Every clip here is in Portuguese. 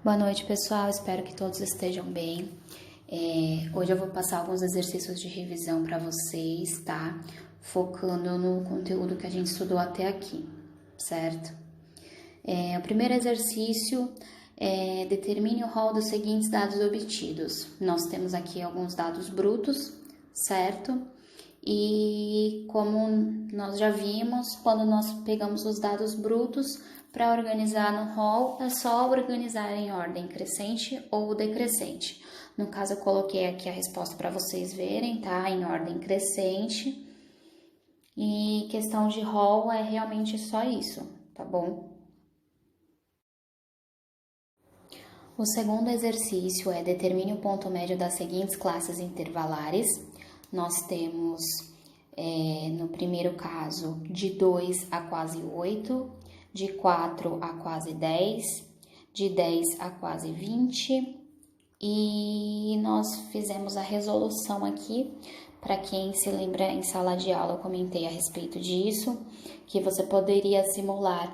Boa noite, pessoal. Espero que todos estejam bem. Hoje eu vou passar alguns exercícios de revisão para vocês, tá? Focando no conteúdo que a gente estudou até aqui, certo? O primeiro exercício é determine o rol dos seguintes dados obtidos. Nós temos aqui alguns dados brutos, certo? E como nós já vimos, quando nós pegamos os dados brutos para organizar no rol, é só organizar em ordem crescente ou decrescente. No caso, eu coloquei aqui a resposta para vocês verem, tá? Em ordem crescente. E questão de rol é realmente só isso, tá bom? O segundo exercício é determine o ponto médio das seguintes classes intervalares. Nós temos, no primeiro caso, de 2 a quase 8, de 4 a quase 10, de 10 a quase 20, e nós fizemos a resolução aqui. Para quem se lembra, em sala de aula eu comentei a respeito disso, que você poderia simular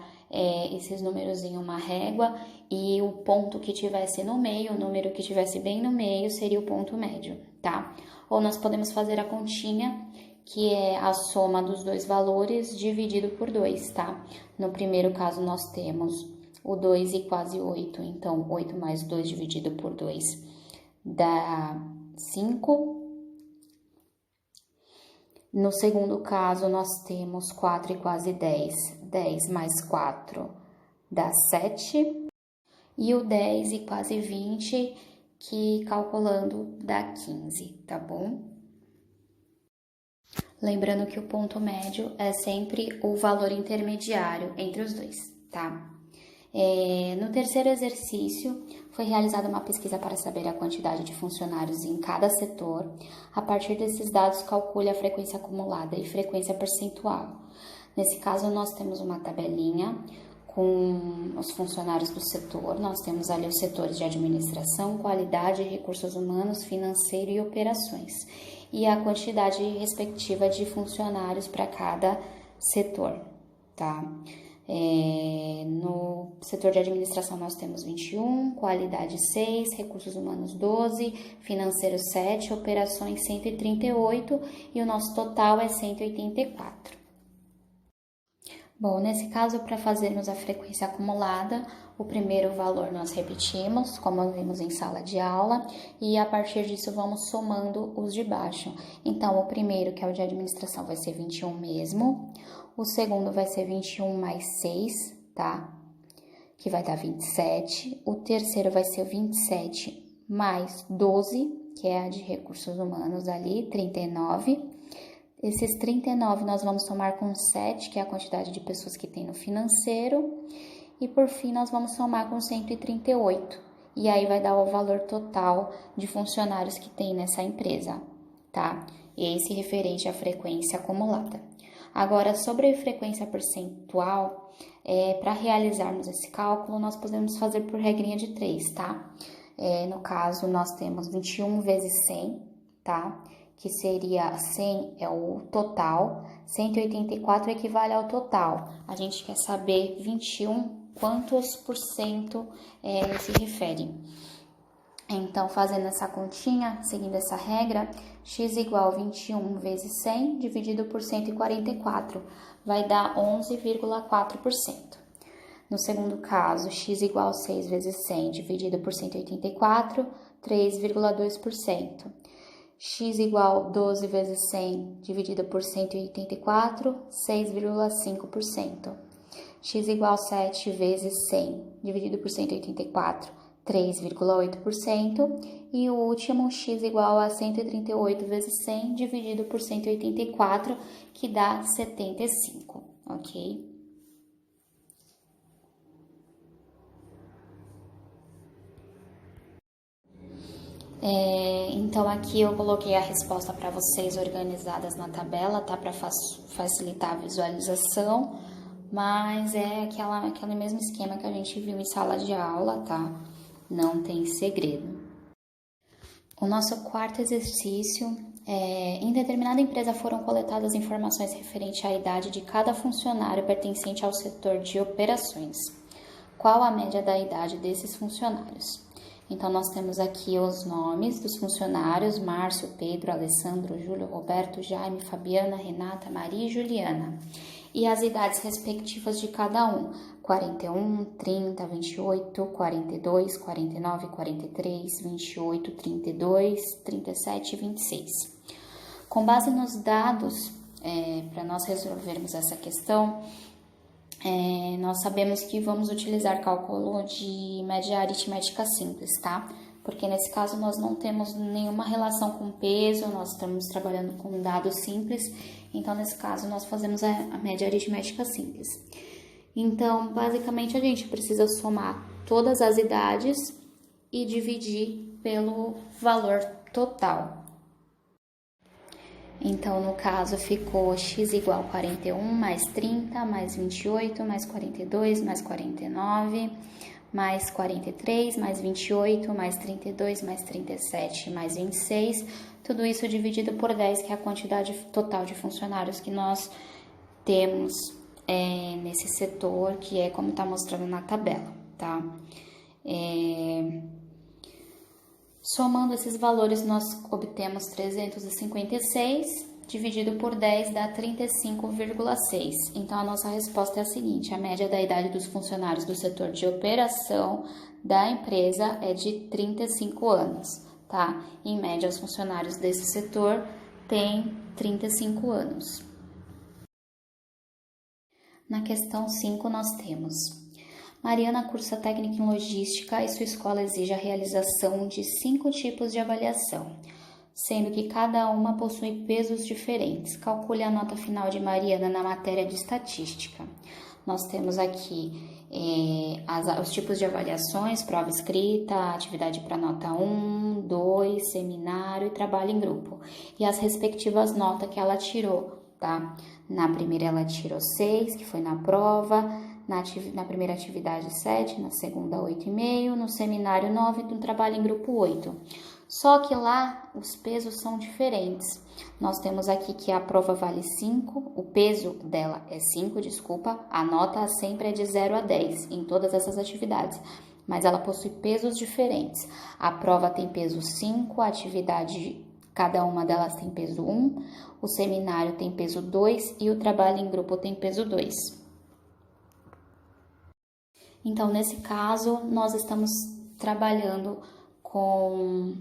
esses números em uma régua e o ponto que tivesse no meio, o número que tivesse bem no meio seria o ponto médio, tá? Ou nós podemos fazer a continha, que é a soma dos dois valores dividido por 2, tá? No primeiro caso, nós temos o 2 e quase 8, então 8 mais 2 dividido por 2 dá 5. No segundo caso, nós temos 4 e quase 10, 10 mais 4 dá 7. E o 10 e quase 20, que calculando dá 15, tá bom? Lembrando que o ponto médio é sempre o valor intermediário entre os dois, tá? No terceiro exercício, foi realizada uma pesquisa para saber a quantidade de funcionários em cada setor. A partir desses dados, calcule a frequência acumulada e frequência percentual. Nesse caso, nós temos uma tabelinha com os funcionários do setor. Nós temos ali os setores de administração, qualidade, recursos humanos, financeiro e operações. E a quantidade respectiva de funcionários para cada setor, tá? No setor de administração nós temos 21, qualidade 6, recursos humanos 12, financeiro 7, operações 138 e o nosso total é 184. Bom, nesse caso, para fazermos a frequência acumulada, o primeiro valor nós repetimos, como vimos em sala de aula, e a partir disso vamos somando os de baixo. Então, o primeiro, que é o de administração, vai ser 21 mesmo. O segundo vai ser 21 mais 6, tá? Que vai dar 27. O terceiro vai ser 27 mais 12, que é a de recursos humanos ali, 39. Esses 39 nós vamos somar com 7, que é a quantidade de pessoas que tem no financeiro. E por fim, nós vamos somar com 138. E aí vai dar o valor total de funcionários que tem nessa empresa, tá? Esse referente à frequência acumulada. Agora, sobre a frequência percentual, para realizarmos esse cálculo, nós podemos fazer por regrinha de 3, tá? No caso, nós temos 21 vezes 100, tá? Que seria 100 é o total, 184 equivale ao total. A gente quer saber 21 quantos por cento se refere. Então, fazendo essa continha, seguindo essa regra, x igual 21 vezes 100 dividido por 144, vai dar 11,4%. No segundo caso, x igual 6 vezes 100 dividido por 184, 3,2%. X igual 12 vezes 100 dividido por 184, 6,5%. X igual 7 vezes 100 dividido por 184, 3,8%. E o último, x igual a 138 vezes 100 dividido por 184, que dá 75, ok? Então, aqui eu coloquei a resposta para vocês organizadas na tabela, tá? Para facilitar a visualização, mas é aquele mesmo esquema que a gente viu em sala de aula, tá? Não tem segredo. O nosso quarto exercício é: em determinada empresa foram coletadas informações referentes à idade de cada funcionário pertencente ao setor de operações. qual a média da idade desses funcionários. Então, nós temos aqui os nomes dos funcionários: Márcio, Pedro, Alessandro, Júlio, Roberto, Jaime, Fabiana, Renata, Maria e Juliana. E as idades respectivas de cada um: 41, 30, 28, 42, 49, 43, 28, 32, 37 e 26. Com base nos dados, para nós resolvermos essa questão, nós sabemos que vamos utilizar cálculo de média aritmética simples, tá? Porque nesse caso nós não temos nenhuma relação com peso, nós estamos trabalhando com dados simples, então nesse caso nós fazemos a média aritmética simples. Então, basicamente a gente precisa somar todas as idades e dividir pelo valor total. Então, no caso, ficou x igual a 41 mais 30 mais 28 mais 42 mais 49 mais 43 mais 28 mais 32 mais 37 mais 26, tudo isso dividido por 10, que é a quantidade total de funcionários que nós temos nesse setor, que é como está mostrando na tabela, tá? Somando esses valores, nós obtemos 356, dividido por 10 dá 35,6. Então, a nossa resposta é a seguinte: a média da idade dos funcionários do setor de operação da empresa é de 35 anos, tá? Em média, os funcionários desse setor têm 35 anos. Na questão 5, nós temos: Mariana cursa técnica em logística e sua escola exige a realização de 5 tipos de avaliação, sendo que cada uma possui pesos diferentes. Calcule a nota final de Mariana na matéria de estatística. Nós temos aqui os tipos de avaliações: prova escrita, atividade para nota 1, 2, seminário e trabalho em grupo. E as respectivas notas que ela tirou, tá? Na primeira ela tirou 6, que foi na prova. Na primeira atividade 7, na segunda 8,5, no seminário 9, no trabalho em grupo 8. Só que lá os pesos são diferentes. Nós temos aqui que a prova vale 5, o peso dela é 5, a nota sempre é de 0 a 10 em todas essas atividades, mas ela possui pesos diferentes. A prova tem peso 5, a atividade, cada uma delas tem peso 1, o seminário tem peso 2 e o trabalho em grupo tem peso 2. Então, nesse caso, nós estamos trabalhando com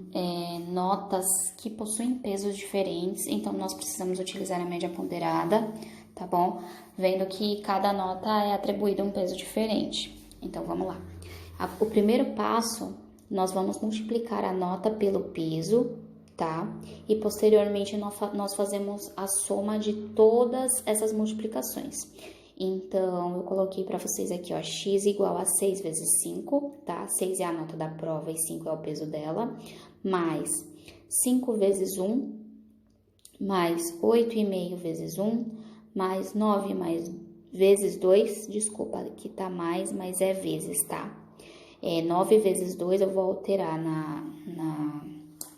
notas que possuem pesos diferentes, então nós precisamos utilizar a média ponderada, tá bom? Vendo que cada nota é atribuída um peso diferente. Então, vamos lá. O primeiro passo, nós vamos multiplicar a nota pelo peso, tá? E posteriormente nós fazemos a soma de todas essas multiplicações. Então, eu coloquei para vocês aqui, ó, x igual a 6 vezes 5, tá? 6 é a nota da prova e 5 é o peso dela, mais 5 vezes 1, mais 8,5 vezes 1, mais 9 vezes 2, desculpa, aqui tá mais, mas é vezes, tá? 9 vezes 2 eu vou alterar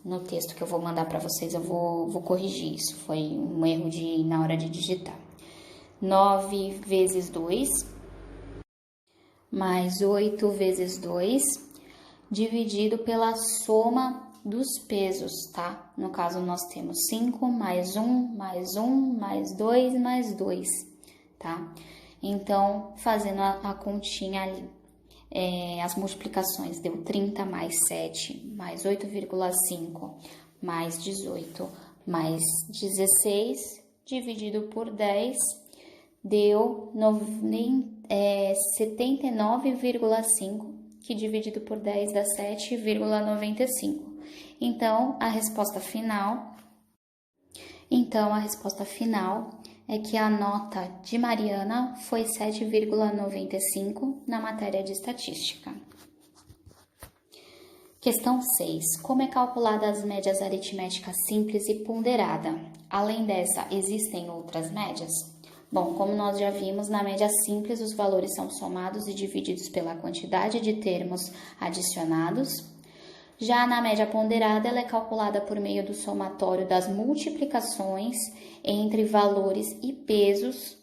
no texto que eu vou mandar para vocês, eu vou corrigir isso, foi um erro na hora de digitar. 9 vezes 2, mais 8 vezes 2, dividido pela soma dos pesos, tá? No caso, nós temos 5 mais 1, mais 1, mais 2, mais 2, tá? Então, fazendo a continha ali, as multiplicações, deu 30 mais 7, mais 8,5, mais 18, mais 16, dividido por 10, deu 79,5, que dividido por 10 dá 7,95. Então, a resposta final é que a nota de Mariana foi 7,95 na matéria de estatística. Questão 6. Como é calculada as médias aritméticas simples e ponderada? Além dessa, existem outras médias? Bom, como nós já vimos, na média simples os valores são somados e divididos pela quantidade de termos adicionados. Já na média ponderada, ela é calculada por meio do somatório das multiplicações entre valores e pesos,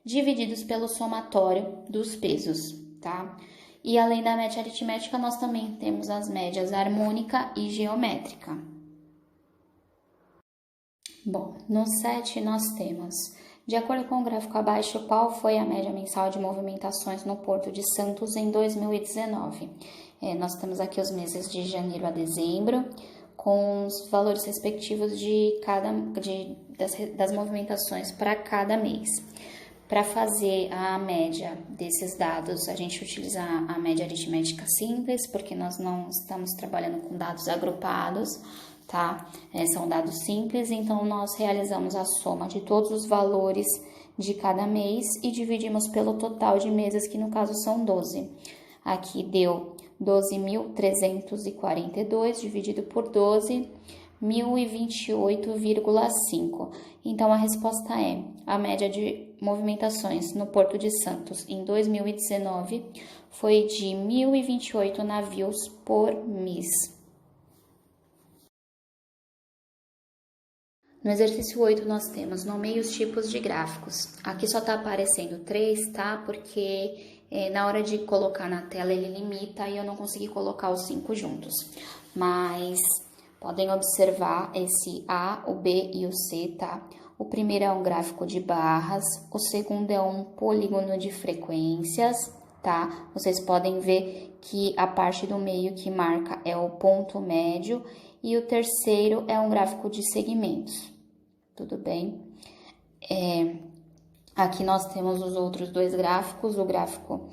divididos pelo somatório dos pesos, tá? E além da média aritmética, nós também temos as médias harmônica e geométrica. Bom, no 7 nós temos, de acordo com o gráfico abaixo, qual foi a média mensal de movimentações no Porto de Santos em 2019. Nós temos aqui os meses de janeiro a dezembro, com os valores respectivos das movimentações para cada mês. Para fazer a média desses dados, a gente utiliza a média aritmética simples, porque nós não estamos trabalhando com dados agrupados, tá? São dados simples, então nós realizamos a soma de todos os valores de cada mês e dividimos pelo total de meses, que no caso são 12. Aqui deu 12.342 dividido por 12, 1.028,5. Então, a resposta é: a média de movimentações no Porto de Santos em 2019 foi de 1.028 navios por mês. No exercício 8, nós temos nomeie os tipos de gráficos. Aqui só está aparecendo 3, tá? Porque na hora de colocar na tela ele limita e eu não consegui colocar os 5 juntos. Mas podem observar esse A, o B e o C, tá? O primeiro é um gráfico de barras, o segundo é um polígono de frequências, tá? Vocês podem ver que a parte do meio que marca é o ponto médio e o terceiro é um gráfico de segmentos. Tudo bem? Aqui nós temos os outros dois gráficos, o gráfico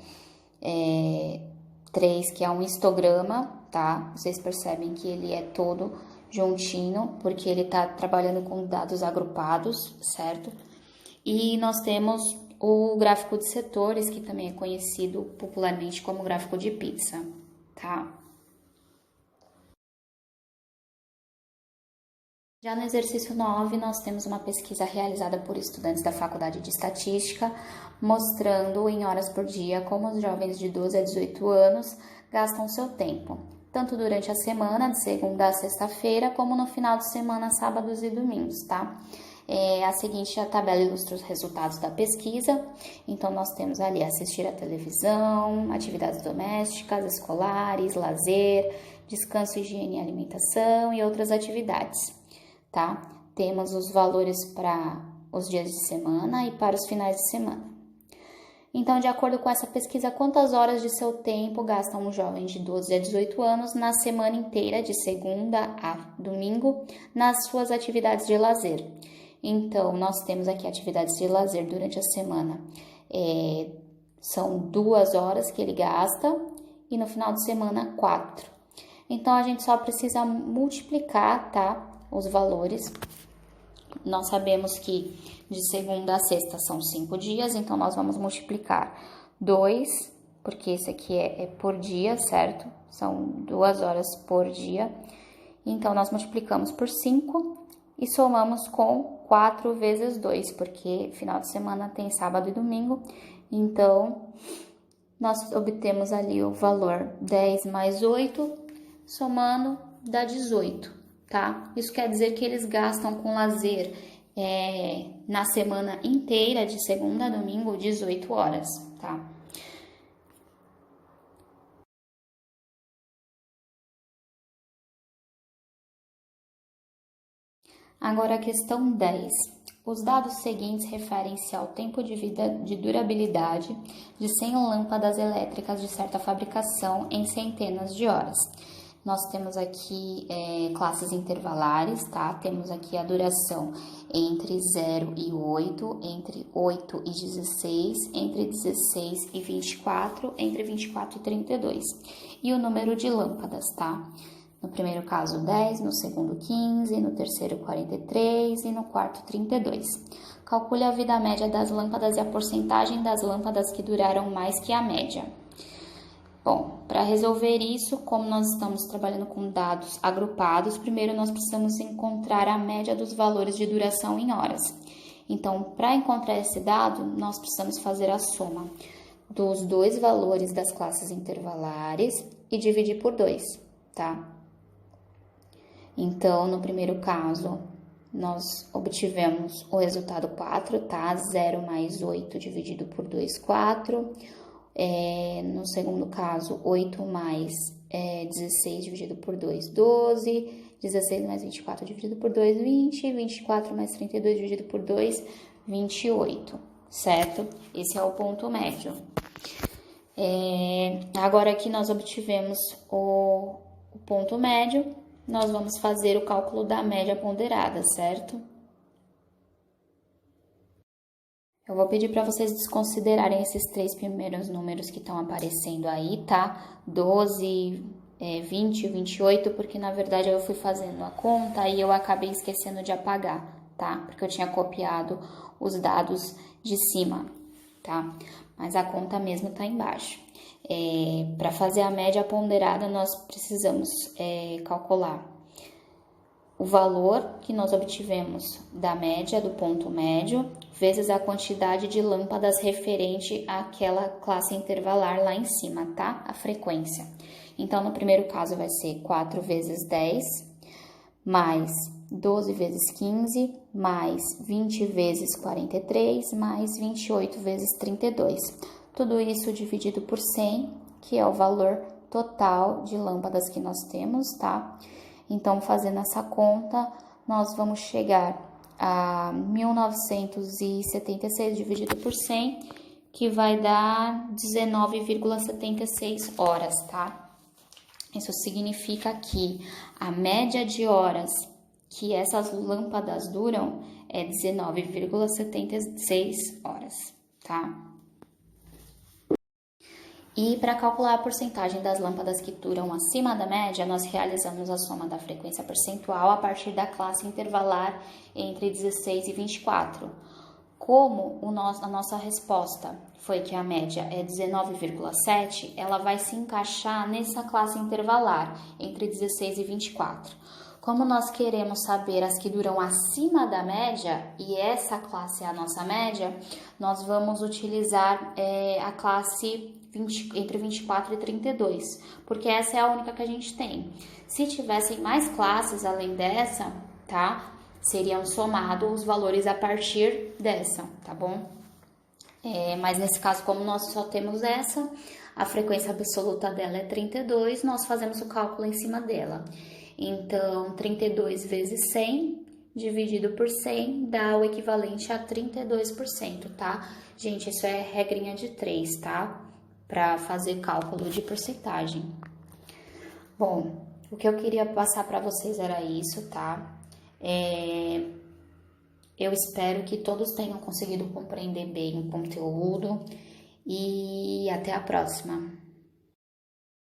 3, que é um histograma, tá? Vocês percebem que ele é todo juntinho, porque ele está trabalhando com dados agrupados, certo? E nós temos o gráfico de setores, que também é conhecido popularmente como gráfico de pizza, tá? Já no exercício 9, nós temos uma pesquisa realizada por estudantes da Faculdade de Estatística, mostrando em horas por dia como os jovens de 12 a 18 anos gastam seu tempo, tanto durante a semana, de segunda a sexta-feira, como no final de semana, sábados e domingos, tá? A tabela ilustra os resultados da pesquisa. Então, nós temos ali assistir à televisão, atividades domésticas, escolares, lazer, descanso, higiene e alimentação e outras atividades, tá? Temos os valores para os dias de semana e para os finais de semana. Então, de acordo com essa pesquisa, quantas horas de seu tempo gasta um jovem de 12 a 18 anos na semana inteira, de segunda a domingo, nas suas atividades de lazer? Então, nós temos aqui atividades de lazer durante a semana. São 2 horas que ele gasta e no final de semana 4. Então, a gente só precisa multiplicar, tá, os valores. Nós sabemos que de segunda a sexta são 5 dias, então nós vamos multiplicar 2, porque esse aqui é por dia, certo? São 2 horas por dia. Então, nós multiplicamos por 5 e somamos com 4 vezes 2, porque final de semana tem sábado e domingo. Então, nós obtemos ali o valor 10 mais 8, somando dá 18. Tá? Isso quer dizer que eles gastam com lazer na semana inteira, de segunda a domingo, 18 horas, tá? Agora a questão 10. Os dados seguintes referem-se ao tempo de vida de durabilidade de 100 lâmpadas elétricas de certa fabricação em centenas de horas. Nós temos aqui classes intervalares, tá? Temos aqui a duração entre 0 e 8, entre 8 e 16, entre 16 e 24, entre 24 e 32. E o número de lâmpadas, tá? No primeiro caso, 10, no segundo, 15, no terceiro, 43 e no quarto, 32. Calcule a vida média das lâmpadas e a porcentagem das lâmpadas que duraram mais que a média. Bom, para resolver isso, como nós estamos trabalhando com dados agrupados, primeiro nós precisamos encontrar a média dos valores de duração em horas. Então, para encontrar esse dado, nós precisamos fazer a soma dos dois valores das classes intervalares e dividir por 2, tá? Então, no primeiro caso, nós obtivemos o resultado 4, tá? 0 mais 8 dividido por 2, 4. No segundo caso, 8 mais 16 dividido por 2, 12. 16 mais 24 dividido por 2, 20. 24 mais 32 dividido por 2, 28, certo? Esse é o ponto médio. Agora que nós obtivemos o ponto médio, nós vamos fazer o cálculo da média ponderada, certo? Eu vou pedir para vocês desconsiderarem esses 3 primeiros números que estão aparecendo aí, tá? 12, 20 e 28, porque na verdade eu fui fazendo a conta e eu acabei esquecendo de apagar, tá? Porque eu tinha copiado os dados de cima, tá? Mas a conta mesmo tá embaixo. Para fazer a média ponderada, nós precisamos calcular o valor que nós obtivemos da média, do ponto médio, vezes a quantidade de lâmpadas referente àquela classe intervalar lá em cima, tá? A frequência. Então, no primeiro caso vai ser 4 vezes 10, mais 12 vezes 15, mais 20 vezes 43, mais 28 vezes 32. Tudo isso dividido por 100, que é o valor total de lâmpadas que nós temos, tá? Então, fazendo essa conta, nós vamos chegar a 1976 dividido por 100, que vai dar 19,76 horas, tá? Isso significa que a média de horas que essas lâmpadas duram é 19,76 horas, tá? E para calcular a porcentagem das lâmpadas que duram acima da média, nós realizamos a soma da frequência percentual a partir da classe intervalar entre 16 e 24. Como a nossa resposta foi que a média é 19,7, ela vai se encaixar nessa classe intervalar entre 16 e 24. Como nós queremos saber as que duram acima da média, e essa classe é a nossa média, nós vamos utilizar a classe entre 24 e 32, porque essa é a única que a gente tem. Se tivessem mais classes além dessa, tá? Seriam somados os valores a partir dessa, tá bom? Mas nesse caso, como nós só temos essa, a frequência absoluta dela é 32, nós fazemos o cálculo em cima dela. Então, 32 vezes 100 dividido por 100 dá o equivalente a 32%, tá? Gente, isso é regrinha de 3, tá? Para fazer cálculo de porcentagem. Bom, o que eu queria passar para vocês era isso, tá? Eu espero que todos tenham conseguido compreender bem o conteúdo e até a próxima.